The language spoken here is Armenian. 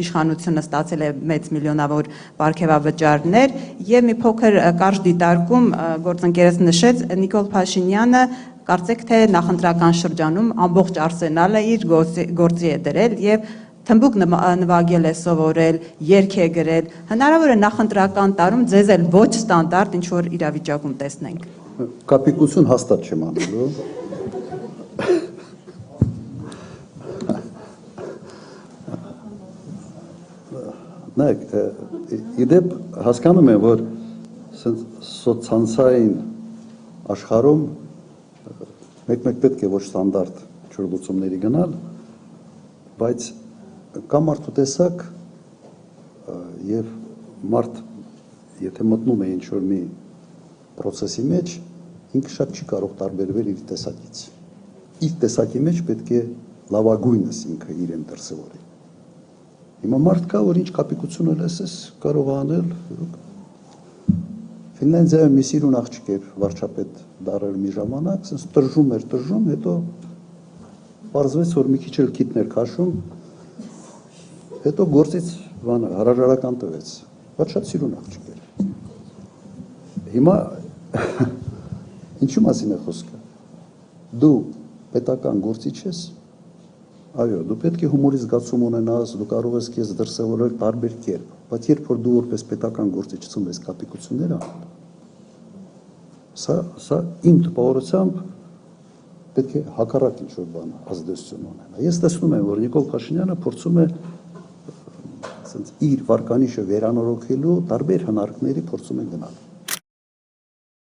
իշխանությունը ստացել է մեծ միլիոնավոր պարգևավճարներ եւ մի փոքր կարճ դիտարկում գործընկերս նշեց Նիկոլ Փաշինյանը կարծեք թե նախընտրական շրջանում ամբողջ արսենալը իր գործի է դրել եւ թմբուկ նվագել է սովորել, երգ է գրել, հնարավոր է նախընտրական տարում ձեզ էլ ոչ ստանդարտ ինչ որ իրավիճակում տեսնենք։ Կապիկություն հաստատ չեմ անելու։ Նայեք, իդեպ հասկանում եմ, որ սոցցանցային աշխարհում մեկ-մեկ պետք է ոչ ստանդարտ ճյուղությունների գնալ, բայց կա մարդու տեսակ եւ մարդ եթե մտնում է ինչ-որ մի process-ի մեջ, ինքը շատ չի կարող տարբերվել իր տեսակից։ Իր տեսակի մեջ պետք է լավագույնս ինքը իրեն դրսևորի։ Հիմա մարդ կա, որ ինչ կապիկություն լսես կարող անել, Ֆինլանդիայում մի սիրուն աղջիկ էր վարչապետ դարել մի ժամանակ, ասես տրժում, հետո պարզվեց, որ մի քիչ էլ քիթներ քաշում, հետո գործից հրաժարական տվեց, բայց շատ սիրուն աղջիկ էր։ Հիմա ինչու մասին է խոսքը։ Դու պետական գործիչ ես, այո, դու պետք է հումորի զգացում ունենաս, դու կարող ես քեզ դրսևորել տարբեր կերպ, բայց երբ որ դու որպես պետական գործիչ ցույց ես կապիկություններ անում, սա իմ տպավորությամբ պետք է հակառակ ինչ-որ բան ազդեցություն ունենա։ Ես տեսնում եմ, որ Նիկոլ Փաշինյանը փորձում է իր վարկանիշը վերանորոգելու տարբեր հնարքների փորձում է գնալ։